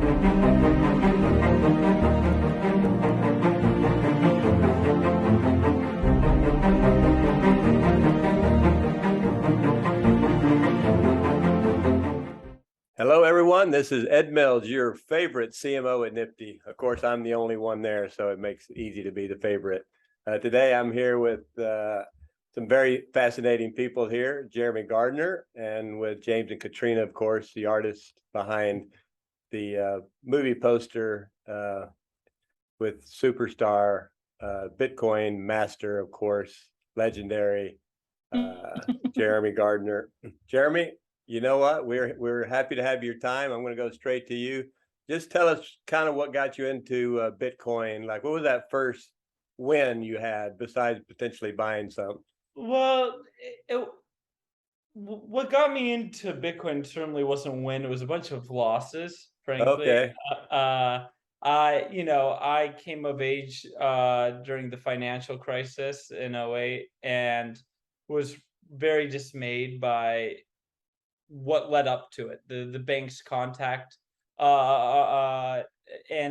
Hello, everyone. This is Ed Mills, your favorite CMO at NFTY. Of course, I'm the only one there, so it makes it easy to be the favorite. Today, I'm here with some very fascinating people here, Jeremy Gardner, and with James and Katrina, of course, the artists behind the movie poster with superstar Bitcoin master, of course, legendary Jeremy Gardner. Jeremy, you know what? We're happy to have your time. I'm going to go straight to you. Just tell us kind of what got you into Bitcoin. Like, what was that first win you had besides potentially buying some? Well, what got me into Bitcoin certainly wasn't win. It was a bunch of losses, frankly. Okay. I came of age during the financial crisis in '08 and was very dismayed by what led up to it. The bank's contact and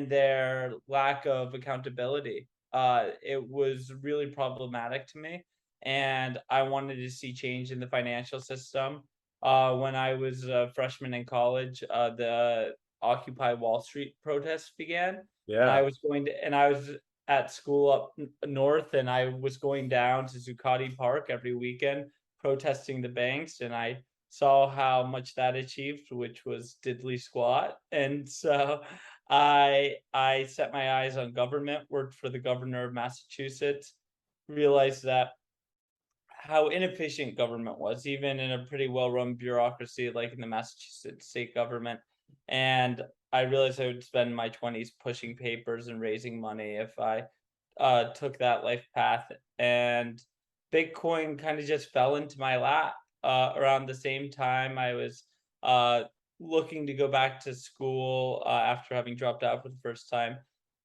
their lack of accountability. It was really problematic to me, and I wanted to see change in the financial system. When I was a freshman in college, the Occupy Wall Street protests began, and Yeah. I was at school up north, and I was going down to Zuccotti Park every weekend protesting the banks, and I saw how much that achieved, which was diddly squat. And so I set my eyes on government, worked for the governor of Massachusetts, realized that how inefficient government was, even in a pretty well-run bureaucracy like in the Massachusetts state government. And I realized I would spend my 20s pushing papers and raising money if I took that life path. And Bitcoin kind of just fell into my lap around the same time I was uh, looking to go back to school after having dropped out for the first time.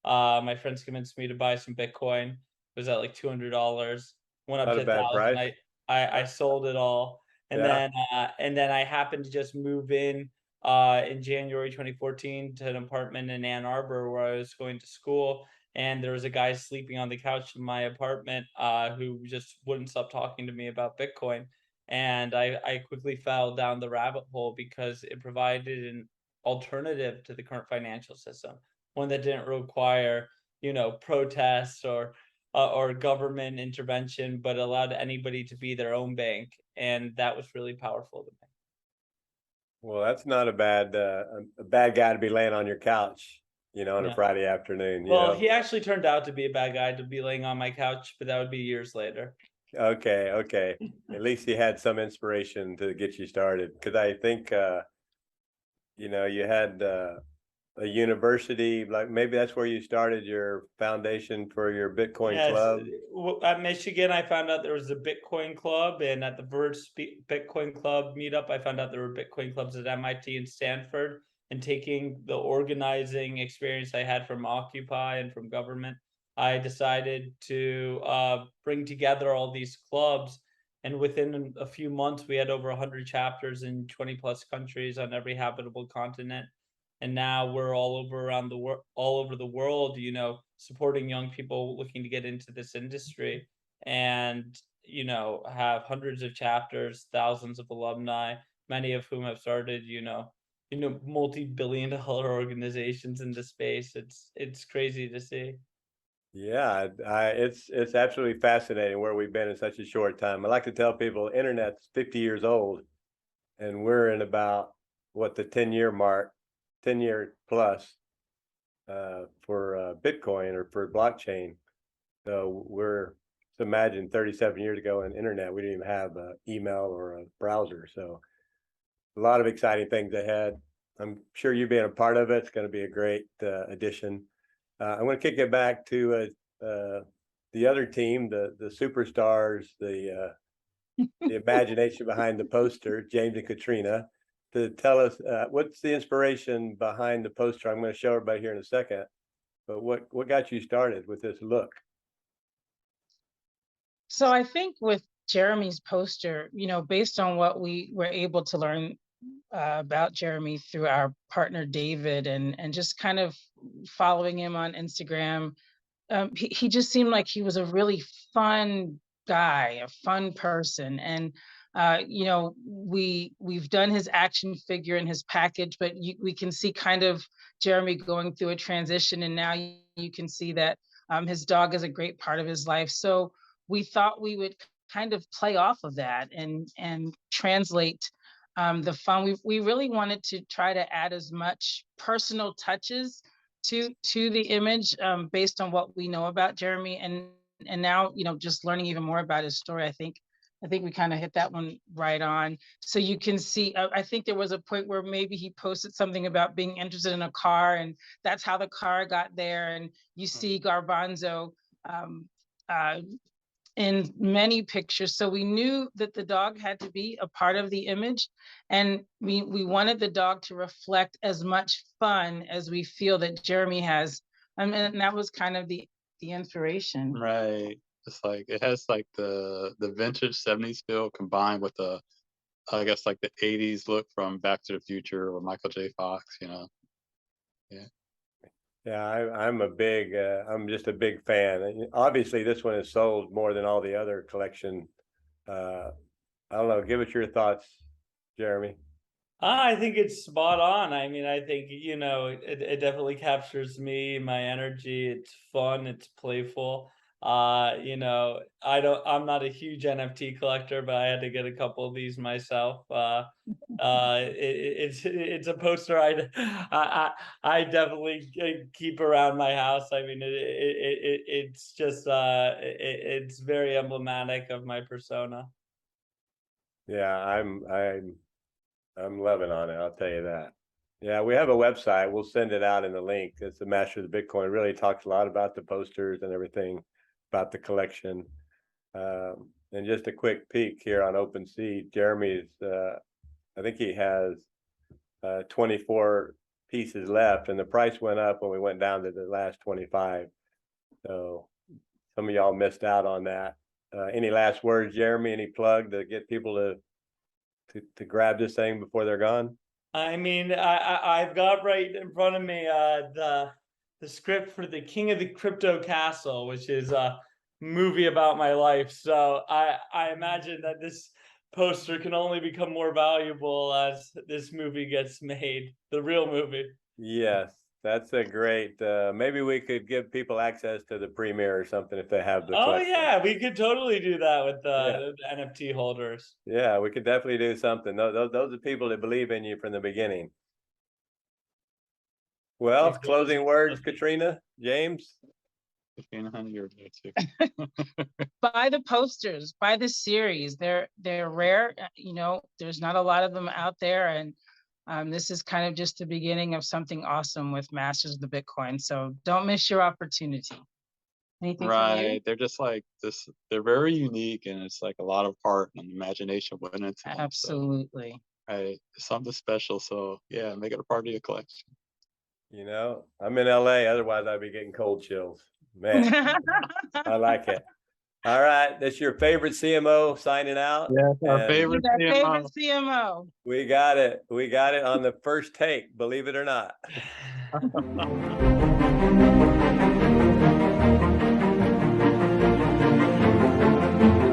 My friends convinced me to buy some Bitcoin. It was at like $200, went up Not to a bad 1,000. price. I sold it all, and Yeah. then I happened to just move in January 2014 to an apartment in Ann Arbor where I was going to school, and there was a guy sleeping on the couch in my apartment who just wouldn't stop talking to me about Bitcoin, and I quickly fell down the rabbit hole because it provided an alternative to the current financial system, one that didn't require protests or government intervention, but allowed anybody to be their own bank, and that was really powerful to me. Well, that's not a bad guy to be laying on your couch, on a Yeah. Friday afternoon, Well, he actually turned out to be a bad guy to be laying on my couch, but that would be years later. Okay, okay. At least he had some inspiration to get you started. Because I think, you had a university, like maybe that's where you started your foundation for your Bitcoin Yes, club. at Michigan, I found out there was a Bitcoin club, and at the Bitcoin Club meetup, I found out there were Bitcoin clubs at MIT and Stanford. And taking the organizing experience I had from Occupy and from government, I decided to bring together all these clubs. And within a few months, we had over 100 chapters in 20 plus countries on every habitable continent, and now we're all over the world, supporting young people looking to get into this industry, and have hundreds of chapters, thousands of alumni, many of whom have started multi-billion dollar organizations in the space. It's crazy to see. Yeah, it's absolutely fascinating where we've been in such a short time. I like to tell people, internet's 50 years old, and we're in about what the 10-year mark, 10-year plus for Bitcoin or for blockchain. So imagine 37 years ago in internet, we didn't even have an email or a browser. So a lot of exciting things ahead. I'm sure you being a part of it's going to be a great addition. I'm going to kick it back to the other team, the superstars, the imagination behind the poster, James and Katrina, to tell us what's the inspiration behind the poster. I'm going to show everybody here in a second, but what got you started with this look? So I think with Jeremy's poster, based on what we were able to learn about Jeremy through our partner David, and just kind of following him on Instagram. He just seemed like he was a really fun guy, a fun person, and you know, we've done his action figure and his package, but we can see kind of Jeremy going through a transition, and now you can see that his dog is a great part of his life. So we thought we would kind of play off of that and translate the fun. We really wanted to try to add as much personal touches to the image, based on what we know about Jeremy, and now, you know, just learning even more about his story. I think we kind of hit that one right on. So you can see, I think there was a point where maybe he posted something about being interested in a car, and that's how the car got there. And you see Garbanzo uh, in many pictures. So we knew that the dog had to be a part of the image, and we wanted the dog to reflect as much fun as we feel that Jeremy has. And that was kind of the inspiration. Right. It's like it has like the vintage 70s feel combined with the, I guess, like the 80s look from Back to the Future or Michael J. Fox, you know. Yeah. Yeah, I'm just a big fan. And obviously, this one is sold more than all the other collection. I don't know. Give us your thoughts, Jeremy. I think it's spot on. I mean, I think, you know, it definitely captures me, my energy. It's fun, it's playful. You know, I'm not a huge NFT collector, but I had to get a couple of these myself. It's a poster I definitely keep around my house. I mean, it's just it's very emblematic of my persona. Yeah, I'm loving on it. I'll tell you that. Yeah, we have a website. We'll send it out in the link. It's the Master of the Bitcoin. It really talks a lot about the posters and everything about the collection. And just a quick peek here on OpenSea. Jeremy's, I think he has 24 pieces left, and the price went up when we went down to the last 25. So some of y'all missed out on that. Any last words, Jeremy? Any plug to get people to grab this thing before they're gone? I mean, I've got right in front of me the script for the King of the Crypto Castle, which is a movie about my life. So I imagine that this poster can only become more valuable as this movie gets made, the real movie. Yes, that's a great. Maybe we could give people access to the premiere or something if they have the. Oh collection. yeah, we could totally do that with the NFT holders. Yeah, we could definitely do something. Those are people that believe in you from the beginning. Well, Exactly. closing words, Katrina, James. You're there too. Buy the posters, buy the series. They're rare. You know, there's not a lot of them out there, and this is kind of just the beginning of something awesome with Masters of the Bitcoin. So don't miss your opportunity. Anything from you? Right. They're just like this. They're very unique, and it's like a lot of heart and imagination went into them. So, Absolutely. right. It's something special. So yeah, make it a part of your collection. You know, I'm in LA, otherwise I'd be getting cold chills. Man, I like it. All right, that's your favorite CMO signing out. Yeah, our favorite CMO. Favorite CMO. We got it. We got it on the first take, believe it or not.